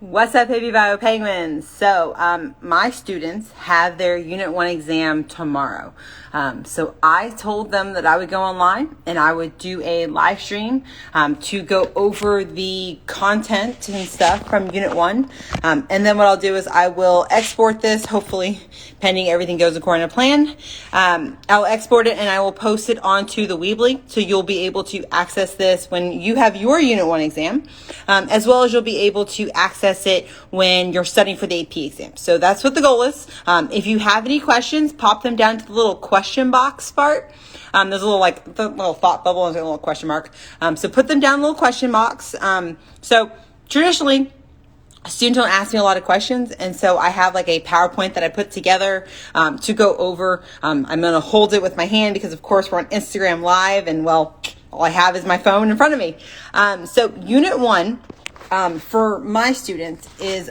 What's up, Baby Bio Penguins? So my students have their Unit 1 exam tomorrow. So I told them that I would go online and I would do a live stream to go over the content and stuff from Unit 1. And then what I'll do is I will export this, hopefully, pending everything goes according to plan. I'll export it and I will post it onto the Weebly. So you'll be able to access this when you have your Unit 1 exam, as well as you'll be able to access it when you're studying for the AP exam. So that's what the goal is. If you have any questions, pop them down to the little question box part. There's a little the little thought bubble and a little question mark. So put them down in the little question box. So traditionally, students don't ask me a lot of questions, and so I have like a PowerPoint that I put together to go over. I'm going to hold it with my hand because, of course, we're on Instagram Live, and well, all I have is my phone in front of me. So Unit 1 for my students is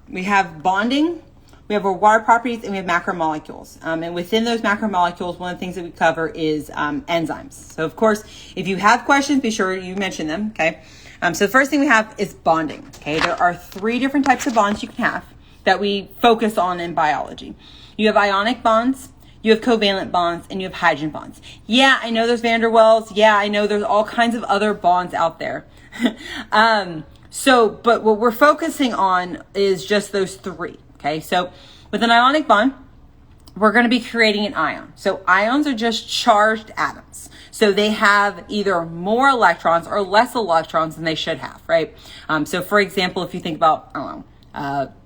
we have bonding, we have our water properties, and we have macromolecules. And within those macromolecules, one of the things that we cover is enzymes. So, of course, if you have questions, be sure you mention them, okay? So the first thing we have is bonding, okay? There are 3 different types of bonds you can have that we focus on in biology. You have ionic bonds, you have covalent bonds, and you have hydrogen bonds. Yeah, I know there's van der Waals. Yeah, I know there's all kinds of other bonds out there. But what we're focusing on is just those 3, okay? So with an ionic bond, we're going to be creating an ion. So ions are just charged atoms. So they have either more electrons or less electrons than they should have, right? So for example, if you think about,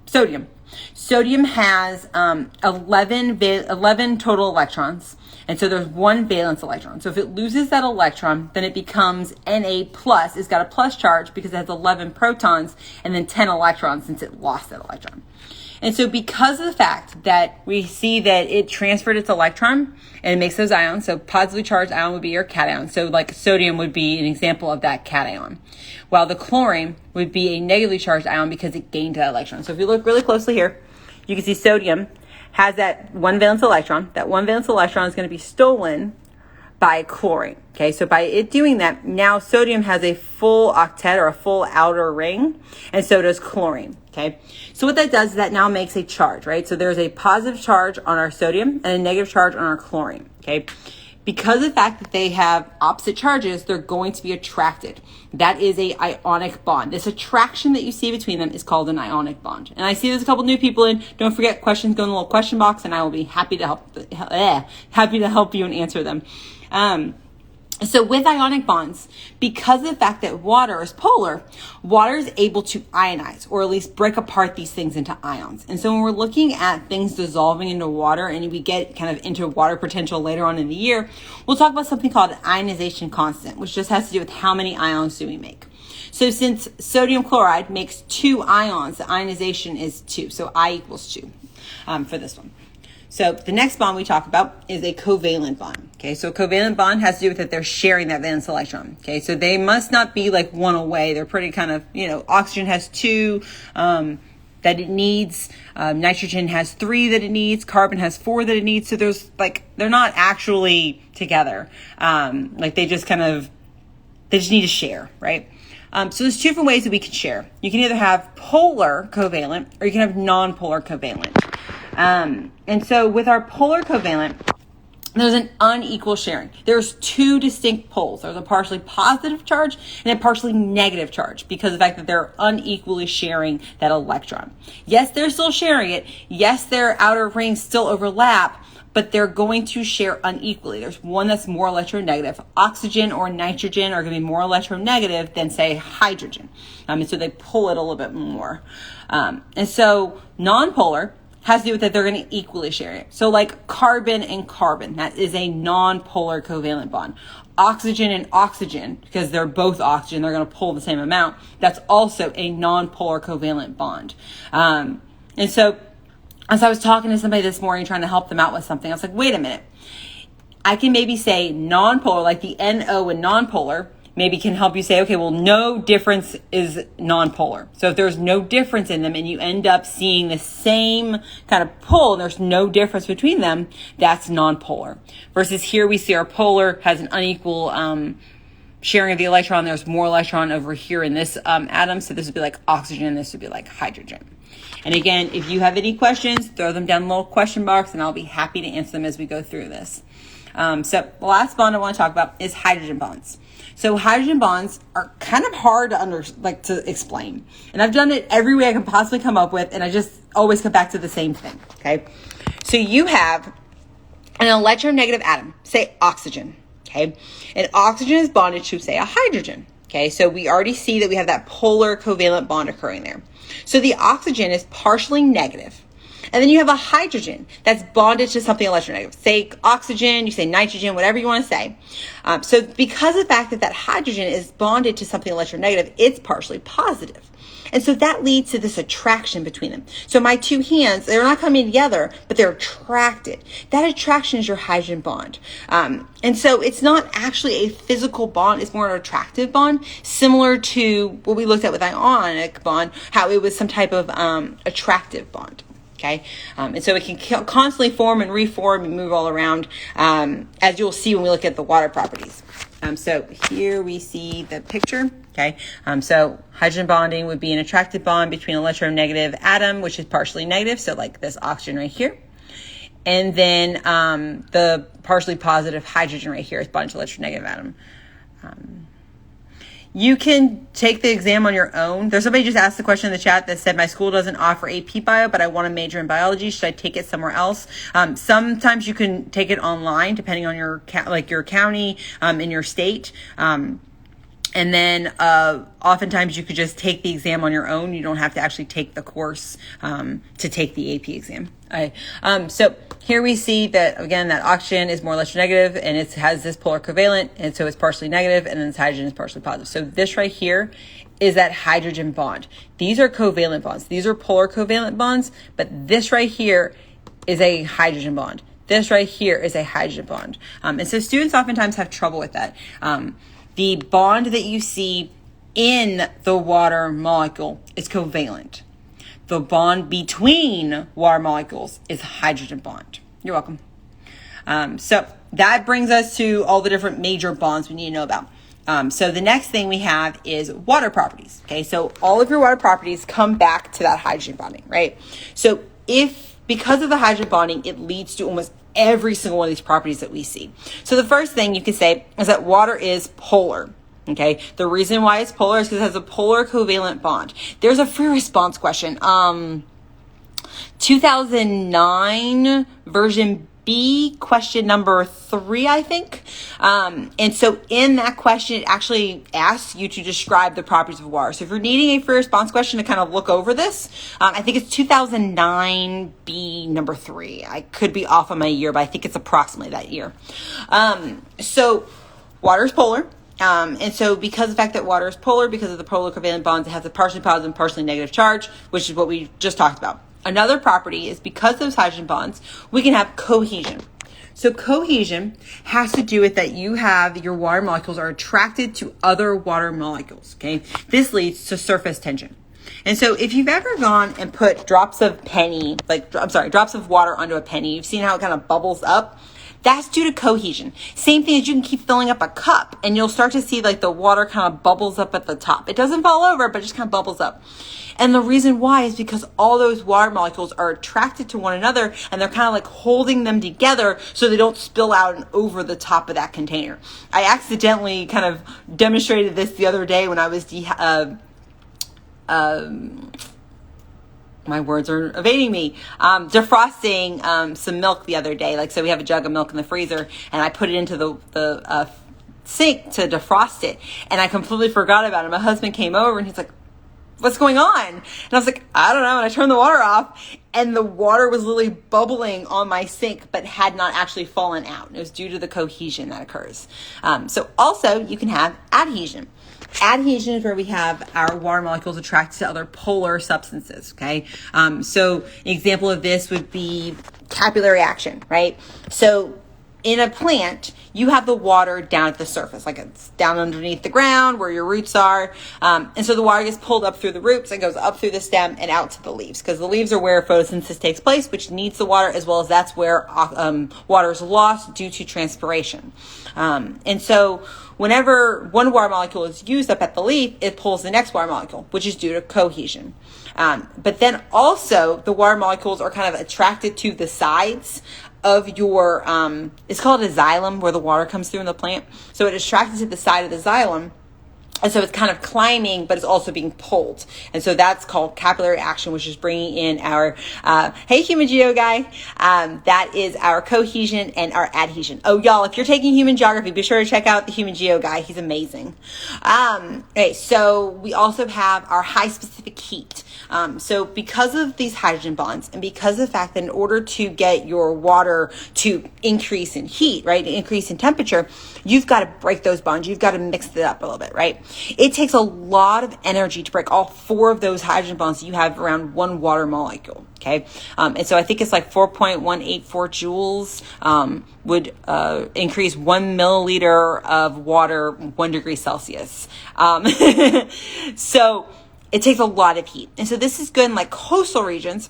sodium. Sodium has 11 total electrons. And so there's 1 valence electron. So if it loses that electron, then it becomes Na+. It's got a plus charge because it has 11 protons and then 10 electrons since it lost that electron. And so because of the fact that we see that it transferred its electron and it makes those ions, so positively charged ion would be your cation. So like sodium would be an example of that cation, while the chlorine would be a negatively charged ion because it gained that electron. So if you look really closely here, you can see sodium has that 1 valence electron. That 1 valence electron is going to be stolen by chlorine. Okay, so by it doing that, now sodium has a full octet or a full outer ring, and so does chlorine. Okay, so what that does is that now makes a charge, right? So there's a positive charge on our sodium and a negative charge on our chlorine. Okay, because of the fact that they have opposite charges, they're going to be attracted. That is a ionic bond. This attraction that you see between them is called an ionic bond. And I see there's a couple new people in. Don't forget, questions go in the little question box, and I will be happy to help you and answer them. So with ionic bonds, because of the fact that water is polar, water is able to ionize, or at least break apart these things into ions. And so when we're looking at things dissolving into water, and we get kind of into water potential later on in the year, we'll talk about something called ionization constant, which just has to do with how many ions do we make. So since sodium chloride makes 2 ions, the ionization is 2. So I = 2 for this one. So the next bond we talk about is a covalent bond. Okay, so a covalent bond has to do with that they're sharing that valence electron. Okay, so they must not be like one away. They're pretty kind of, oxygen has 2 that it needs. Nitrogen has 3 that it needs. Carbon has 4 that it needs. So there's they're not actually together. They just need to share, right? So there's 2 different ways that we can share. You can either have polar covalent or you can have non-polar covalent. And so with our polar covalent, there's an unequal sharing. There's 2 distinct poles. There's a partially positive charge and a partially negative charge because of the fact that they're unequally sharing that electron. Yes, they're still sharing it. Yes, their outer rings still overlap, but they're going to share unequally. There's one that's more electronegative. Oxygen or nitrogen are going to be more electronegative than, say, hydrogen. And so they pull it a little bit more. And so non-polar has to do with that they're going to equally share it. So like carbon and carbon, that is a non-polar covalent bond. Oxygen and oxygen, because they're both oxygen, they're going to pull the same amount. That's also a non-polar covalent bond. And so as I was talking to somebody this morning trying to help them out with something, I was like, wait a minute. I can maybe say non-polar, like the NO in non-polar, maybe can help you say, okay, well, no difference is non-polar. So if there's no difference in them and you end up seeing the same kind of pull and there's no difference between them, that's non-polar. Versus here we see our polar has an unequal sharing of the electron. There's more electron over here in this atom. So this would be like oxygen. This would be like hydrogen. And again, if you have any questions, throw them down in the little question box and I'll be happy to answer them as we go through this. So the last bond I want to talk about is hydrogen bonds. So hydrogen bonds are kind of hard to explain. And I've done it every way I can possibly come up with, and I just always come back to the same thing, okay? So you have an electronegative atom, say oxygen, okay? And oxygen is bonded to, say, a hydrogen, okay? So we already see that we have that polar covalent bond occurring there. So the oxygen is partially negative. And then you have a hydrogen that's bonded to something electronegative. Say oxygen, you say nitrogen, whatever you want to say. So because of the fact that that hydrogen is bonded to something electronegative, it's partially positive. And so that leads to this attraction between them. So my two hands, they're not coming together, but they're attracted. That attraction is your hydrogen bond. And so it's not actually a physical bond, it's more an attractive bond, similar to what we looked at with ionic bond, how it was some type of attractive bond. Okay, and so it can constantly form and reform and move all around, as you'll see when we look at the water properties. So here we see the picture. Okay, so hydrogen bonding would be an attractive bond between an electronegative atom, which is partially negative, so like this oxygen right here, and then the partially positive hydrogen right here is bonded to electronegative atom. You can take the exam on your own. There's somebody just asked the question in the chat that said, my school doesn't offer AP Bio, but I want to major in biology. Should I take it somewhere else? Sometimes you can take it online, depending on your county in your state. And then oftentimes you could just take the exam on your own. You don't have to actually take the course to take the AP exam. All right. So here we see that, again, that oxygen is more electronegative and it has this polar covalent, and so it's partially negative, and then this hydrogen is partially positive. So this right here is that hydrogen bond. These are covalent bonds. These are polar covalent bonds, but this right here is a hydrogen bond. This right here is a hydrogen bond. And so students oftentimes have trouble with that. The bond that you see in the water molecule is covalent. The bond between water molecules is hydrogen bond. You're welcome. So that brings us to all the different major bonds we need to know about. So the next thing we have is water properties. Okay, so all of your water properties come back to that hydrogen bonding, right? So because of the hydrogen bonding, it leads to almost every single one of these properties that we see. So the first thing you can say is that water is polar. Okay, the reason why it's polar is because it has a polar covalent bond. There's a free response question. 2009 version B, question number 3, I think. And so in that question, it actually asks you to describe the properties of water. So if you're needing a free response question to kind of look over this, I think it's 2009 B number 3. I could be off on my year, but I think it's approximately that year. So water is polar. And so because of the fact that water is polar, because of the polar covalent bonds, it has a partially positive and partially negative charge, which is what we just talked about. Another property is because of those hydrogen bonds, we can have cohesion. So cohesion has to do with that you have your water molecules are attracted to other water molecules, okay? This leads to surface tension. And so if you've ever gone and put drops of water onto a penny, you've seen how it kind of bubbles up. That's due to cohesion. Same thing as you can keep filling up a cup and you'll start to see like the water kind of bubbles up at the top. It doesn't fall over, but it just kind of bubbles up. And the reason why is because all those water molecules are attracted to one another and they're kind of like holding them together so they don't spill out and over the top of that container. I accidentally kind of demonstrated this the other day when I was my words are evading me. Defrosting some milk the other day. Like, so we have a jug of milk in the freezer and I put it into the sink to defrost it. And I completely forgot about it. My husband came over and he's like, what's going on? And I was like, I don't know. And I turned the water off and the water was literally bubbling on my sink, but had not actually fallen out. It was due to the cohesion that occurs. So also you can have adhesion. Adhesion is where we have our water molecules attracted to other polar substances, okay? So an example of this would be capillary action, right? So in a plant, you have the water down at the surface, like it's down underneath the ground where your roots are. And so the water gets pulled up through the roots and goes up through the stem and out to the leaves, because the leaves are where photosynthesis takes place, which needs the water, as well as that's where water is lost due to transpiration. And so whenever one water molecule is used up at the leaf, it pulls the next water molecule, which is due to cohesion. But then also the water molecules are kind of attracted to the sides of your, it's called a xylem, where the water comes through in the plant. So it attracted to the side of the xylem. And so it's kind of climbing, but it's also being pulled. And so that's called capillary action, which is bringing in our, hey, human geo guy. That is our cohesion and our adhesion. Oh, y'all, if you're taking human geography, be sure to check out the human geo guy. He's amazing. Okay, so we also have our high specific heat. So because of these hydrogen bonds, and because of the fact that in order to get your water to increase in heat, right, increase in temperature, you've got to break those bonds. You've got to mix it up a little bit, right? It takes a lot of energy to break all 4 of those hydrogen bonds that you have around one water molecule, okay? And so I think it's like 4.184 joules would increase 1 milliliter of water 1 degree Celsius. So it takes a lot of heat. And so this is good in like coastal regions,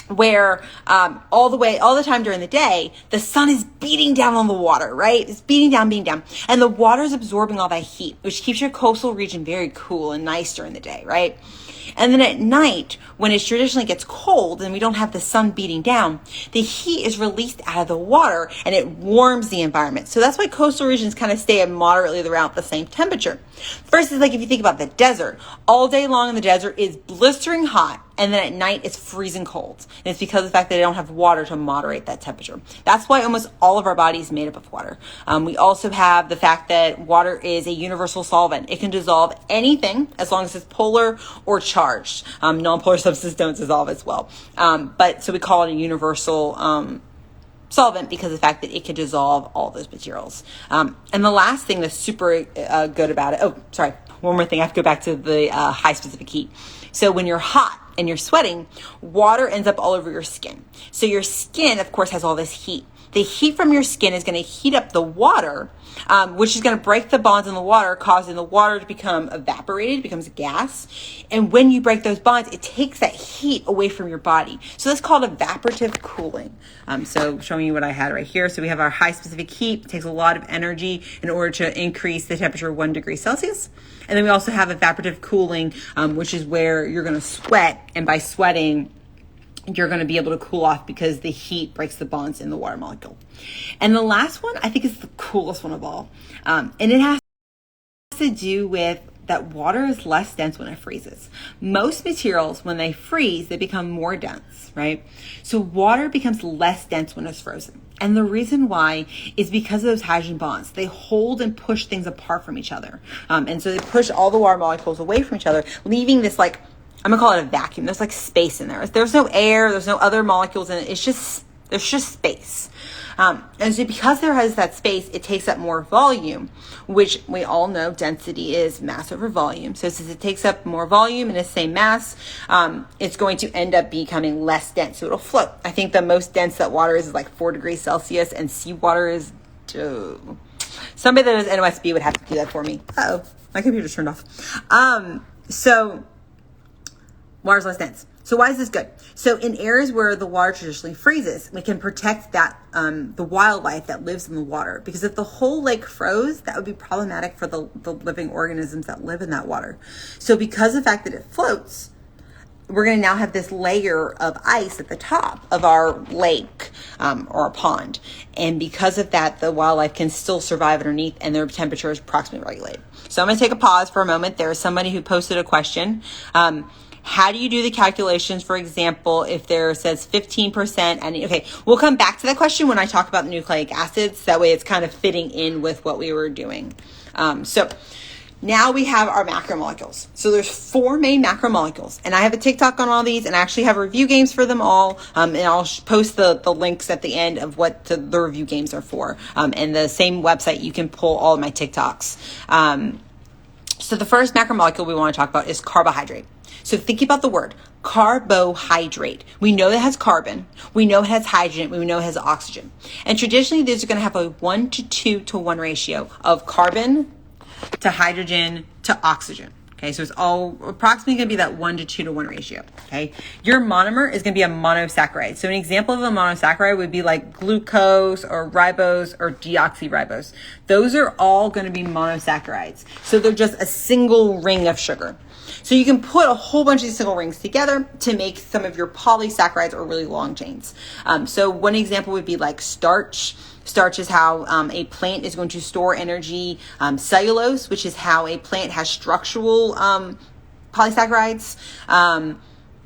where all the time during the day, the sun is beating down on the water, right? It's beating down. And the water is absorbing all that heat, which keeps your coastal region very cool and nice during the day, right? And then at night, when it traditionally gets cold and we don't have the sun beating down, the heat is released out of the water and it warms the environment. So that's why coastal regions kind of stay at moderately around the same temperature. Versus like if you think about the desert, all day long in the desert is blistering hot, and then at night it's freezing cold. And it's because of the fact that they don't have water to moderate that temperature. That's why almost all of our body is made up of water. We also have the fact that water is a universal solvent. It can dissolve anything as long as it's polar or charged. Non-polar substances don't dissolve as well. But so we call it a universal solvent because of the fact that it can dissolve all those materials. And the last thing that's super good about it, one more thing, I have to go back to the high specific heat. So when you're hot and you're sweating, water ends up all over your skin. So your skin, of course, has all this heat. The heat from your skin is going to heat up the water, which is going to break the bonds in the water, causing the water to become evaporated, becomes gas. And when you break those bonds, it takes that heat away from your body. So that's called evaporative cooling. So showing you what I had right here. So we have our high specific heat. It takes a lot of energy in order to increase the temperature 1 degree Celsius. And then we also have evaporative cooling, which is where you're going to sweat. And by sweating, you're going to be able to cool off because the heat breaks the bonds in the water molecule. And the last one, I think, is the coolest one of all. And it has to do with that water is less dense when it freezes. Most materials, when they freeze, they become more dense, right? So water becomes less dense when it's frozen. And the reason why is because of those hydrogen bonds. They hold and push things apart from each other. And so they push all the water molecules away from each other, leaving this, like, I'm gonna call it a vacuum. There's like space in there. There's no air, there's no other molecules in it. There's just space. And so because there has that space, it takes up more volume, which we all know density is mass over volume. So since it takes up more volume and the same mass, it's going to end up becoming less dense. So it'll float. I think the most dense that water is like 4 degrees Celsius, and seawater is, somebody that does NOSB would have to do that for me. Uh-oh, my computer's turned off. So water's less dense. So why is this good? So in areas where the water traditionally freezes, we can protect that the wildlife that lives in the water. Because if the whole lake froze, that would be problematic for the living organisms that live in that water. So because of the fact that it floats, we're going to now have this layer of ice at the top of our lake or a pond. And because of that, the wildlife can still survive underneath and their temperature is approximately regulated. So I'm going to take a pause for a moment. There is somebody who posted a question. How do you do the calculations, for example, if there says 15%? And okay, we'll come back to that question when I talk about the nucleic acids. That way it's kind of fitting in with what we were doing. So now we have our macromolecules. So there's 4 main macromolecules. And I have a TikTok on all these, and I actually have review games for them all. And I'll post the links at the end of what the review games are for. And the same website, you can pull all of my TikToks. So the first macromolecule we want to talk about is carbohydrate. So think about the word carbohydrate. We know it has carbon, we know it has hydrogen, we know it has oxygen. And traditionally, these are going to have a 1 to 2 to 1 ratio of carbon to hydrogen to oxygen. Okay, so it's all approximately going to be that 1 to 2 to 1 ratio. Okay, your monomer is going to be a monosaccharide. So an example of a monosaccharide would be like glucose or ribose or deoxyribose. Those are all going to be monosaccharides. So they're just a single ring of sugar. So you can put a whole bunch of these single rings together to make some of your polysaccharides or really long chains. So one example would be like starch. Starch is how a plant is going to store energy. Cellulose, which is how a plant has structural polysaccharides.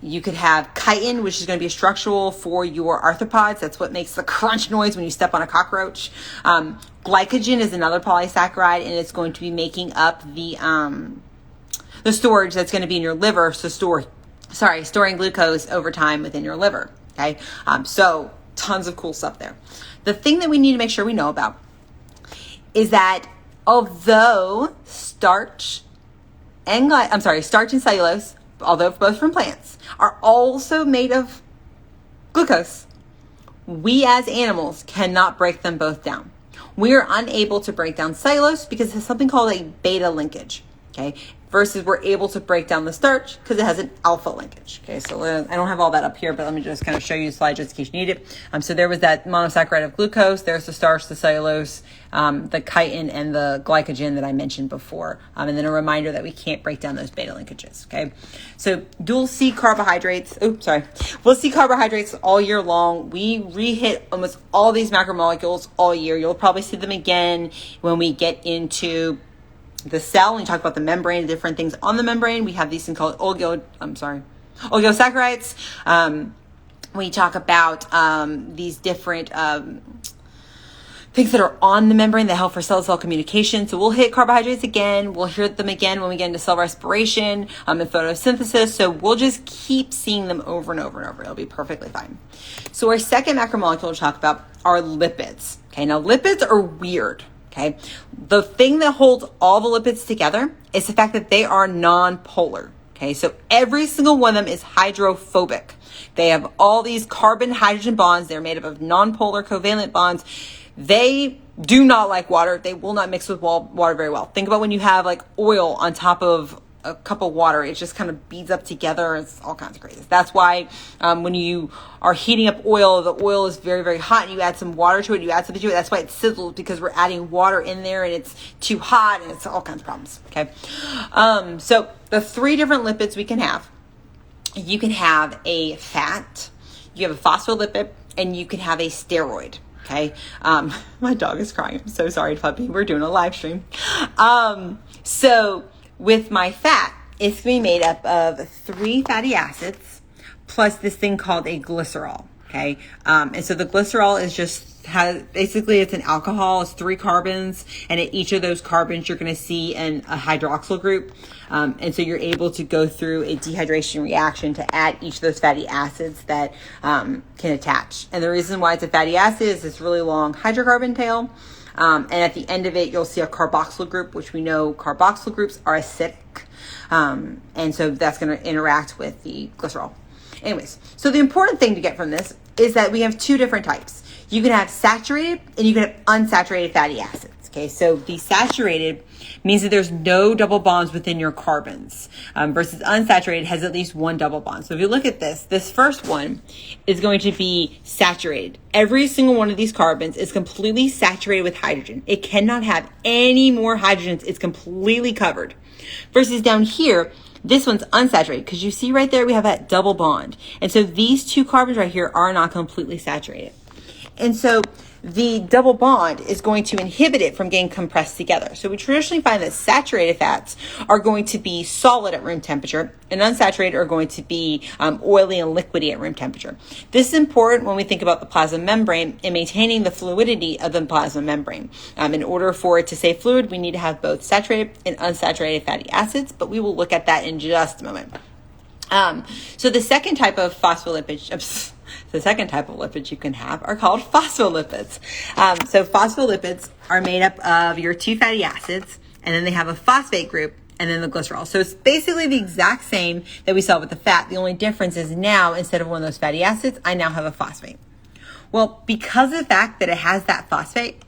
You could have chitin, which is going to be a structural for your arthropods. That's what makes the crunch noise when you step on a cockroach. Glycogen is another polysaccharide, and it's going to be making up the storage that's going to be in your liver. So storing glucose over time within your liver. Okay, so tons of cool stuff there. The thing that we need to make sure we know about is that although starch and cellulose, although both from plants, are also made of glucose, we as animals cannot break them both down. We are unable to break down cellulose because it has something called a beta linkage. Okay, versus we're able to break down the starch because it has an alpha linkage. Okay, so I don't have all that up here, but let me just kind of show you the slide just in case you need it. So there was that monosaccharide of glucose, there's the starch, the cellulose, the chitin, and the glycogen that I mentioned before. And then a reminder that we can't break down those beta linkages, okay? So we'll see carbohydrates all year long. We re-hit almost all these macromolecules all year. You'll probably see them again when we get into the cell, and we talk about the membrane, different things on the membrane. We have these things called oligosaccharides. We talk about these different things that are on the membrane that help for cell-to-cell communication. So we'll hit carbohydrates again. We'll hit them again when we get into cell respiration and photosynthesis. So we'll just keep seeing them over and over and over. It'll be perfectly fine. So our second macromolecule to talk about are lipids. Okay, now lipids are weird. Okay, the thing that holds all the lipids together is the fact that they are non-polar. Okay, so every single one of them is hydrophobic. They have all these carbon-hydrogen bonds. They're made up of non-polar covalent bonds. They do not like water. They will not mix with water very well. Think about when you have like oil on top of a cup of water, it just kind of beads up together. It's all kinds of crazy. That's why when you are heating up oil, the oil is very, very hot, and you add some water to it, you add something to it. That's why it sizzles, because we're adding water in there and it's too hot, and it's all kinds of problems. Okay. So the three different lipids we can have. You can have a fat, you have a phospholipid, and you can have a steroid. Okay. My dog is crying. I'm so sorry, puppy. We're doing a live stream. So with my fat, it's going to be made up of 3 fatty acids plus this thing called a glycerol. Okay. And so the glycerol is basically it's an alcohol. It's 3 carbons, and at each of those carbons, you're going to see a hydroxyl group. And so you're able to go through a dehydration reaction to add each of those fatty acids that can attach. And the reason why it's a fatty acid is this really long hydrocarbon tail. And at the end of it, you'll see a carboxyl group, which we know carboxyl groups are acidic. And so that's going to interact with the glycerol. Anyways, so the important thing to get from this is that we have 2 different types. You can have saturated and you can have unsaturated fatty acids. Okay, so the saturated means that there's no double bonds within your carbons, versus unsaturated has at least 1 double bond. So if you look at this first one is going to be saturated. Every single one of these carbons is completely saturated with hydrogen. It cannot have any more hydrogens. It's completely covered. Versus down here, this one's unsaturated, because you see right there we have that double bond. And so these 2 carbons right here are not completely saturated. And so the double bond is going to inhibit it from getting compressed together. So we traditionally find that saturated fats are going to be solid at room temperature, and unsaturated are going to be oily and liquidy at room temperature. This is important when we think about the plasma membrane and maintaining the fluidity of the plasma membrane. In order for it to stay fluid, we need to have both saturated and unsaturated fatty acids, but we will look at that in just a moment. So the second type of lipids you can have are called phospholipids. So phospholipids are made up of your 2 fatty acids, and then they have a phosphate group and then the glycerol. So it's basically the exact same that we saw with the fat. The only difference is now, instead of one of those fatty acids, I now have a phosphate. Well, because of the fact that it has that phosphate,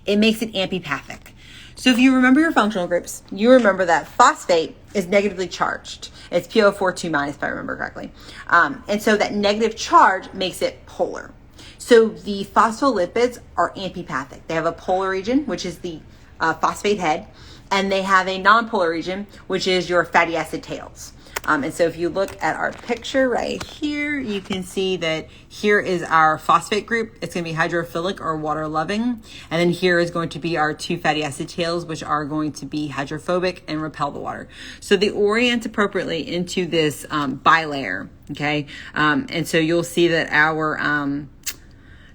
it makes it amphipathic. So if you remember your functional groups, you remember that phosphate is negatively charged. It's PO4 2-, if I remember correctly. And so that negative charge makes it polar. So the phospholipids are amphipathic. They have a polar region, which is the phosphate head, and they have a nonpolar region, which is your fatty acid tails. And so if you look at our picture right here, you can see that here is our phosphate group. It's going to be hydrophilic or water loving. And then here is going to be our 2 fatty acid tails, which are going to be hydrophobic and repel the water. So they orient appropriately into this bilayer. Okay. And so you'll see that our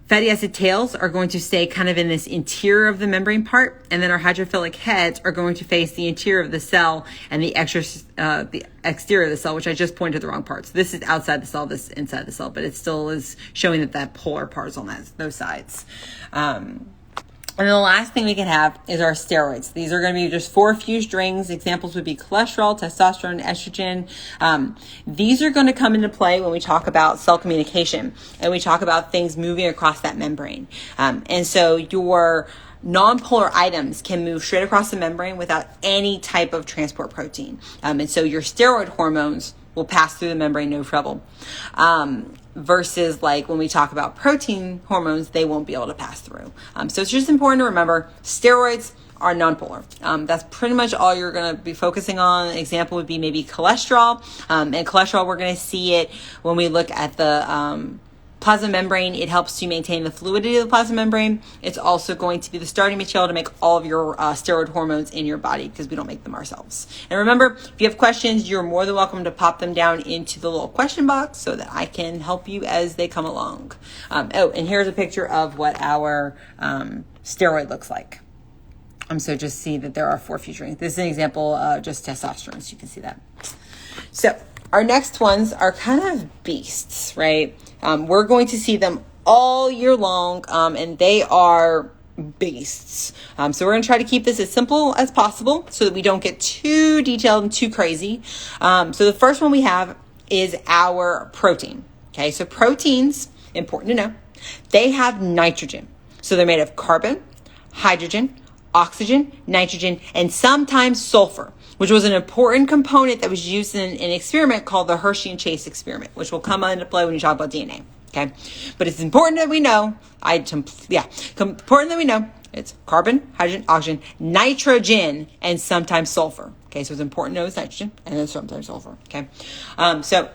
fatty acid tails are going to stay kind of in this interior of the membrane part, and then our hydrophilic heads are going to face the interior of the cell and the exterior of the cell, which I just pointed to the wrong part. So this is outside the cell, this is inside the cell, but it still is showing that polar part is on those sides. And then the last thing we can have is our steroids. These are going to be just 4 fused rings. Examples would be cholesterol, testosterone, estrogen. These are going to come into play when we talk about cell communication and we talk about things moving across that membrane. And so your non-polar items can move straight across the membrane without any type of transport protein. And so your steroid hormones will pass through the membrane, no trouble. Versus like when we talk about protein hormones, they won't be able to pass through. So it's just important to remember steroids are nonpolar. That's pretty much all you're going to be focusing on. An example would be maybe cholesterol. And cholesterol, we're going to see it when we look at the plasma membrane. It helps to maintain the fluidity of the plasma membrane. It's also going to be the starting material to make all of your steroid hormones in your body, because we don't make them ourselves. And remember, if you have questions, you're more than welcome to pop them down into the little question box so that I can help you as they come along. And here's a picture of what our steroid looks like. So just see that there are 4 fused rings. This is an example of just testosterone, so you can see that. So our next ones are kind of beasts, right? We're going to see them all year long, and they are beasts. So we're going to try to keep this as simple as possible so that we don't get too detailed and too crazy. So the first one we have is our protein. Okay, so proteins, important to know, they have nitrogen. So they're made of carbon, hydrogen, oxygen, nitrogen, and sometimes sulfur, which was an important component that was used in an experiment called the Hershey and Chase experiment, which will come into play when you talk about DNA. Okay, but it's important that we know. Important that we know it's carbon, hydrogen, oxygen, nitrogen, and sometimes sulfur. Okay, so it's important to know it's nitrogen and then sometimes sulfur. Okay, so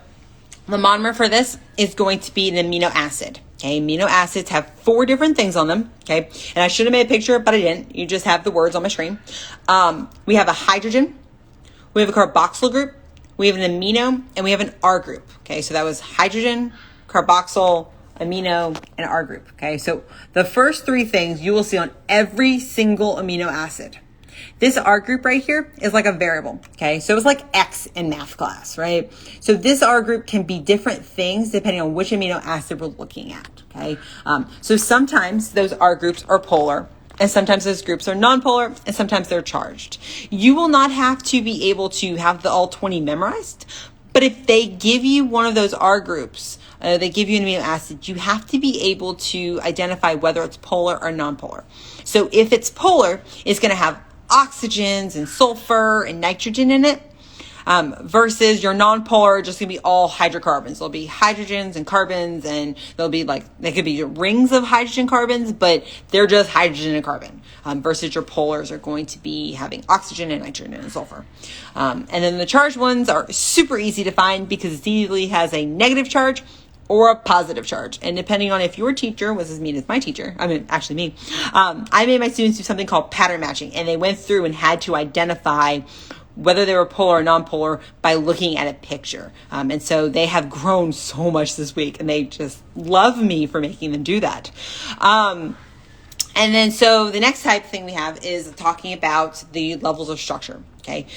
the monomer for this is going to be an amino acid. Okay, amino acids have 4 different things on them. Okay, and I should have made a picture, but I didn't. You just have the words on my screen. We have a hydrogen, we have a carboxyl group, we have an amino, and we have an R group. Okay, so that was hydrogen, carboxyl, amino, and R group. Okay, so the first 3 things you will see on every single amino acid. This R group right here is like a variable, okay? So it's like X in math class, right? So this R group can be different things depending on which amino acid we're looking at, okay? So sometimes those R groups are polar, and sometimes those groups are nonpolar, and sometimes they're charged. You will not have to be able to have the all 20 memorized, but if they give you one of those R groups, they give you an amino acid, you have to be able to identify whether it's polar or nonpolar. So if it's polar, it's going to have oxygens and sulfur and nitrogen in it, versus your nonpolar just gonna be all hydrocarbons. There'll be hydrogens and carbons, and there'll be they could be rings of hydrogen carbons, but they're just hydrogen and carbon. Versus your polars are going to be having oxygen and nitrogen and sulfur. And then the charged ones are super easy to find because it easily has a negative charge or a positive charge. And depending on if your teacher was as mean as my teacher, actually me, I made my students do something called pattern matching, and they went through and had to identify whether they were polar or non-polar by looking at a picture. And so they have grown so much this week, and they just love me for making them do that. And then so the next type thing we have is talking about the levels of structure. Okay,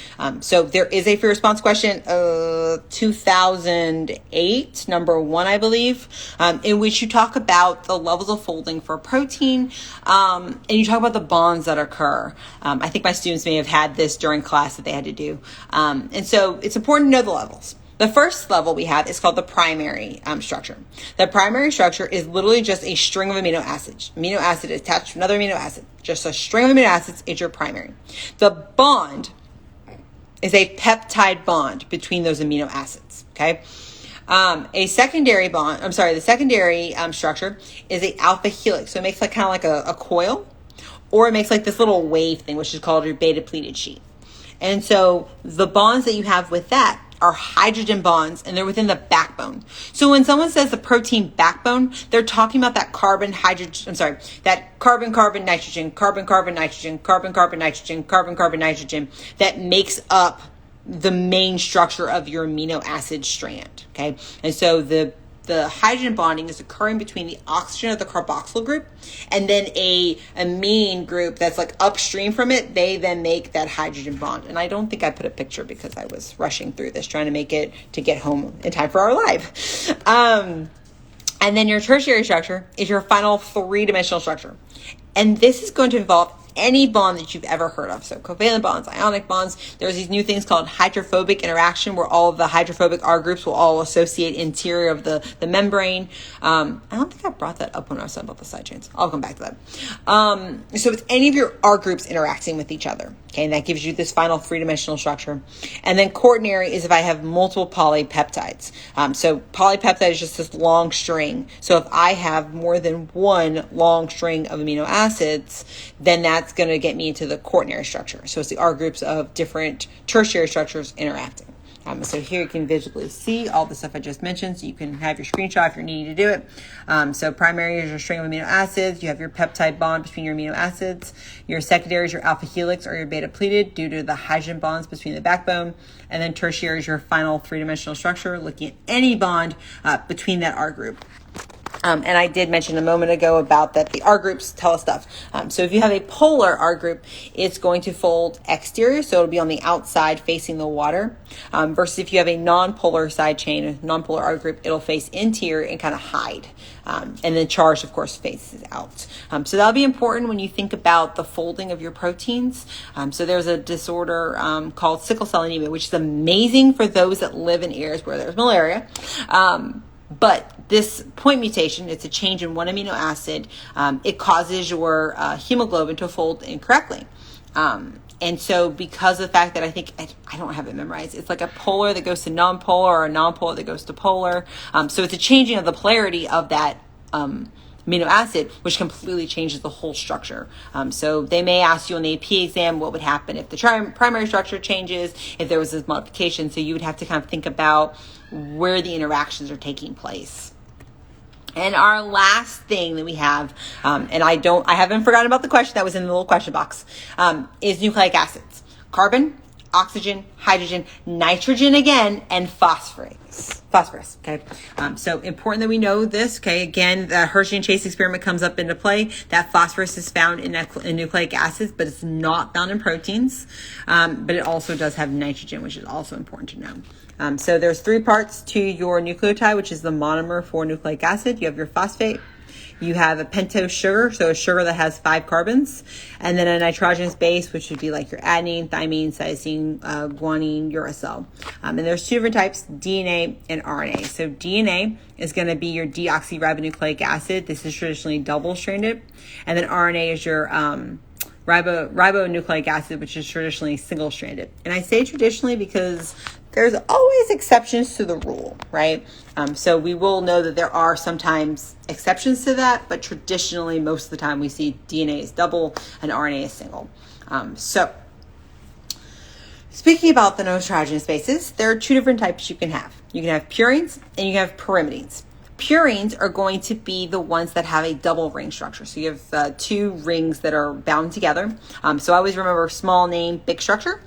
so there is a free response question, 2008, number 1, I believe, in which you talk about the levels of folding for a protein, and you talk about the bonds that occur. I think my students may have had this during class that they had to do. And so it's important to know the levels. The first level we have is called the primary structure. The primary structure is literally just a string of amino acids. Amino acid attached to another amino acid. Just a string of amino acids is your primary. The bond is a peptide bond between those amino acids, okay? The secondary structure is a alpha helix. So it makes like kind of like a coil, or it makes like this little wave thing, which is called your beta pleated sheet. And so the bonds that you have with that are hydrogen bonds, and they're within the backbone. So when someone says the protein backbone, they're talking about that carbon, nitrogen, that makes up the main structure of your amino acid strand, okay? And so the hydrogen bonding is occurring between the oxygen of the carboxyl group and then a amine group that's like upstream from it. They then make that hydrogen bond. And I don't think I put a picture because I was rushing through this, trying to make it to get home in time for our live. And then your tertiary structure is your final 3-dimensional structure. And this is going to involve any bond that you've ever heard of. So covalent bonds, ionic bonds. There's these new things called hydrophobic interaction, where all of the hydrophobic R groups will all associate interior of the membrane. I don't think I brought that up when I was talking about the side chains. I'll come back to that. So it's any of your R groups interacting with each other. Okay, and that gives you this final 3-dimensional structure. And then quaternary is if I have multiple polypeptides. So polypeptide is just this long string. So if I have more than one long string of amino acids, then that's going to get me into the quaternary structure. So it's the R groups of different tertiary structures interacting. So here you can visually see all the stuff I just mentioned, so you can have your screenshot if you're needing to do it. So primary is your string of amino acids. You have your peptide bond between your amino acids. Your secondary is your alpha helix or your beta pleated due to the hydrogen bonds between the backbone. And then tertiary is your final 3-dimensional structure, looking at any bond between that R group. And I did mention a moment ago about that the R groups tell us stuff. So if you have a polar R group, it's going to fold exterior, so it'll be on the outside facing the water. Versus if you have a non-polar side chain, a non-polar R group, it'll face interior and kind of hide. And then charged, of course, faces out. So that'll be important when you think about the folding of your proteins. So there's a disorder called sickle cell anemia, which is amazing for those that live in areas where there's malaria. But this point mutation, it's a change in one amino acid. It causes your hemoglobin to fold incorrectly. And so because of the fact that I think, I don't have it memorized, it's like a polar that goes to non-polar or a non-polar that goes to polar. So it's a changing of the polarity of that amino acid, which completely changes the whole structure. So they may ask you on the AP exam what would happen if the primary structure changes, if there was this modification. So you would have to kind of think about where the interactions are taking place. And our last thing that we have, and I haven't forgotten about the question that was in the little question box, is nucleic acids. Carbon, oxygen, hydrogen, nitrogen again, and phosphorus, okay? So important that we know this, okay? Again, the Hershey and Chase experiment comes up into play. That phosphorus is found in nucleic acids, but it's not found in proteins. But it also does have nitrogen, which is also important to know. So there's 3 parts to your nucleotide, which is the monomer for nucleic acid. You have your phosphate. You have a pentose sugar, so a sugar that has 5 carbons, and then a nitrogenous base, which would be like your adenine, thymine, cytosine, guanine, uracil. And there's 2 different types, DNA and RNA. So DNA is going to be your deoxyribonucleic acid. This is traditionally double-stranded. And then RNA is your ribonucleic acid, which is traditionally single-stranded. And I say traditionally because there's always exceptions to the rule, right? So we will know that there are sometimes exceptions to that, but traditionally, most of the time we see DNA is double and RNA is single. So speaking about the nitrogenous bases, there are 2 different types you can have. You can have purines and you can have pyrimidines. Purines are going to be the ones that have a double ring structure. So you have 2 rings that are bound together. So I always remember small name, big structure.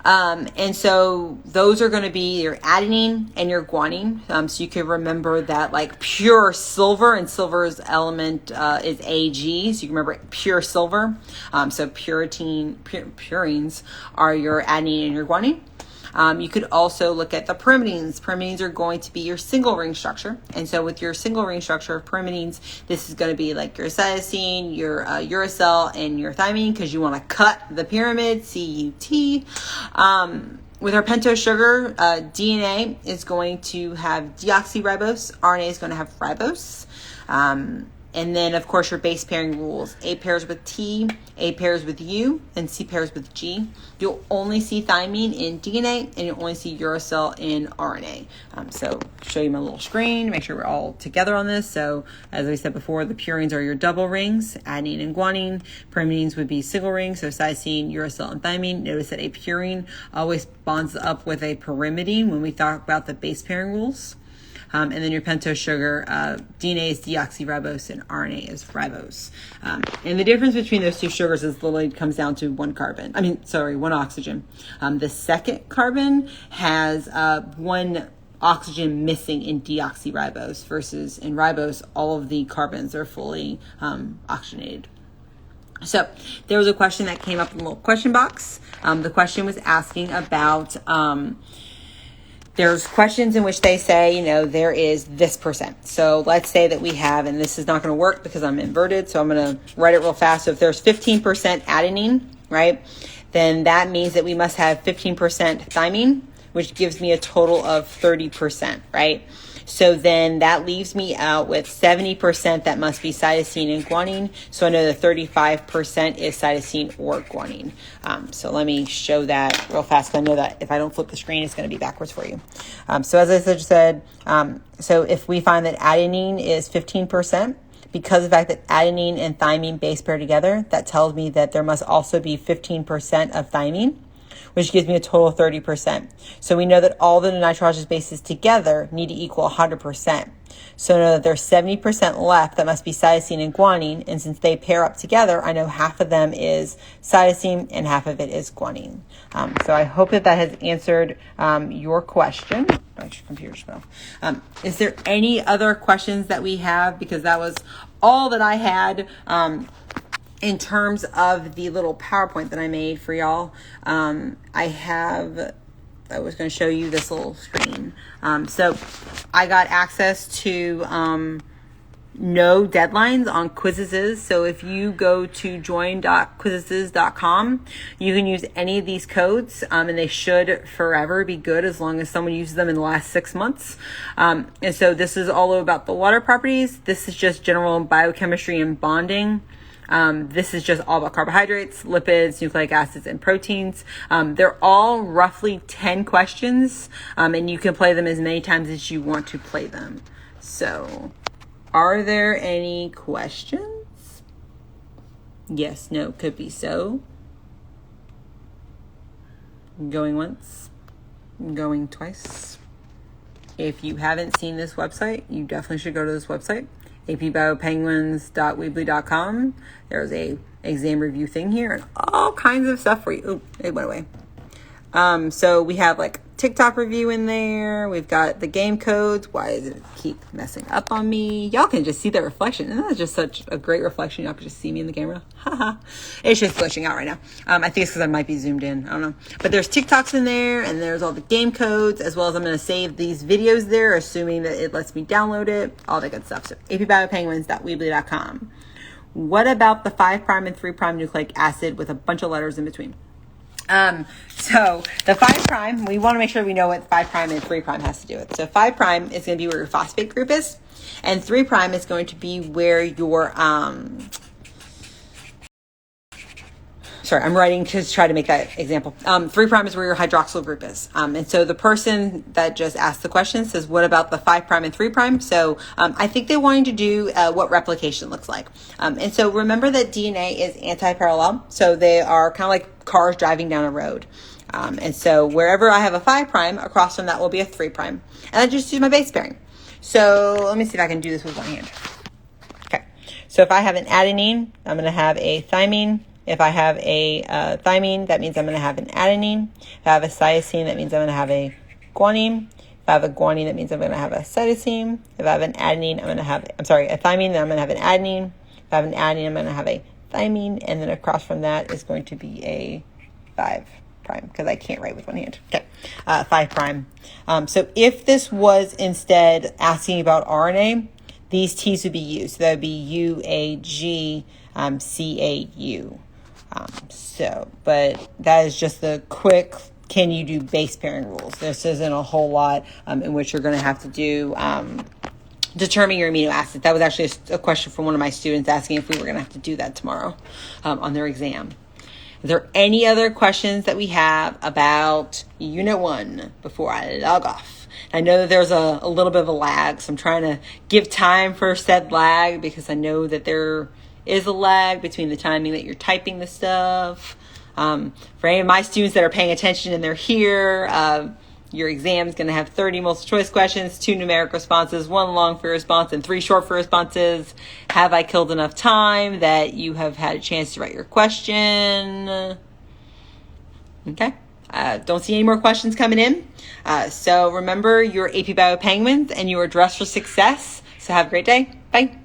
And so those are going to be your adenine and your guanine. So you can remember that like pure silver, and silver's element is Ag. So you can remember pure silver. So purines are your adenine and your guanine. You could also look at the pyrimidines. Pyrimidines are going to be your single ring structure. And so with your single ring structure of pyrimidines, this is going to be like your cytosine, your uracil, and your thymine, because you want to cut the pyramid, CUT. With our pentose sugar, DNA is going to have deoxyribose, RNA is going to have ribose. And then, of course, your base pairing rules. A pairs with T, A pairs with U, and C pairs with G. You'll only see thymine in DNA, and you'll only see uracil in RNA. So show you my little screen, make sure we're all together on this. So as I said before, the purines are your double rings, adenine and guanine. Pyrimidines would be single rings, so cytosine, uracil, and thymine. Notice that a purine always bonds up with a pyrimidine when we talk about the base pairing rules. And then your pentose sugar, DNA is deoxyribose and RNA is ribose. And the difference between those two sugars is literally comes down to one oxygen. The second carbon has one oxygen missing in deoxyribose, versus in ribose, all of the carbons are fully oxygenated. So there was a question that came up in the little question box. The question was asking about... there's questions in which they say, there is this percent. So let's say that we have, and this is not going to work because I'm inverted, so I'm going to write it real fast. So if there's 15% adenine, right, then that means that we must have 15% thymine, which gives me a total of 30%, right? So then that leaves me out with 70% that must be cytosine and guanine. So I know that 35% is cytosine or guanine. So let me show that real fast, because I know that if I don't flip the screen, it's going to be backwards for you. So as I just said, so if we find that adenine is 15%, because of the fact that adenine and thymine base pair together, that tells me that there must also be 15% of thymine, which gives me a total of 30%. So we know that all the nitrogenous bases together need to equal 100%. So I know that there's 70% left that must be cytosine and guanine, and since they pair up together, I know half of them is cytosine and half of it is guanine. So I hope that has answered your question. My computer spell. Is there any other questions that we have? Because that was all that I had. In terms of the little PowerPoint that I made for y'all, I was going to show you this little screen. So I got access to no deadlines on quizzes. So if you go to join.quizzes.com, you can use any of these codes, and they should forever be good as long as someone uses them in the last 6 months. And so this is all about the water properties. This is just general biochemistry and bonding. This is just all about carbohydrates, lipids, nucleic acids, and proteins. They're all roughly 10 questions, and you can play them as many times as you want to play them. So, are there any questions? Yes, no, could be so. Going once, going twice. If you haven't seen this website, you definitely should go to this website. apbiopenguins.weebly.com. There's a exam review thing here and all kinds of stuff for you. Oh, it went away. So we have like TikTok review in there. We've got the game codes. Why does it keep messing up on me? Y'all can just see the reflection. Isn't that just such a great reflection? Y'all can just see me in the camera. Haha. It's just glitching out right now. I think it's because I might be zoomed in. I don't know. But there's TikToks in there, and there's all the game codes, as well as I'm going to save these videos there, assuming that it lets me download it. All that good stuff. So apbiopenguins.weebly.com. What about the 5' and 3' nucleic acid with a bunch of letters in between? So the 5', we want to make sure we know what 5' and 3' has to do with. So 5' is going to be where your phosphate group is, and 3' is going to be where your, sorry, I'm writing to try to make that example. 3' is where your hydroxyl group is. And so the person that just asked the question says, what about the 5' and 3'? So I think they wanted to do what replication looks like. And so remember that DNA is anti-parallel. So they are kind of like cars driving down a road. And so wherever I have a 5', across from that will be a 3'. And I just use my base pairing. So let me see if I can do this with one hand. Okay. So if I have an adenine, I'm going to have a thymine, If I have a thymine, that means I'm going to have an adenine. If I have a cytosine, that means I'm going to have a guanine. If I have a guanine, that means I'm going to have a cytosine. If I have an adenine, a thymine, then I'm going to have an adenine. If I have an adenine, I'm going to have a thymine. And then across from that is going to be a 5' because I can't write with one hand. Okay, 5'. So if this was instead asking about RNA, these T's would be used. So that would be UAG, CAU. But that is just the quick, can you do base pairing rules? This isn't a whole lot in which you're going to have to do determine your amino acids. That was actually a question from one of my students asking if we were going to have to do that tomorrow on their exam. Are there any other questions that we have about Unit 1 before I log off? I know that there's a little bit of a lag, so I'm trying to give time for said lag because I know that there is a lag between the timing that you're typing the stuff. For any of my students that are paying attention and they're here, your exam is going to have 30 multiple choice questions, 2 numeric responses, 1 long for response, and 3 short for responses. Have I killed enough time that you have had a chance to write your question? Okay. Don't see any more questions coming in. So remember, you're AP Bio Penguins and you are dressed for success. So have a great day. Bye.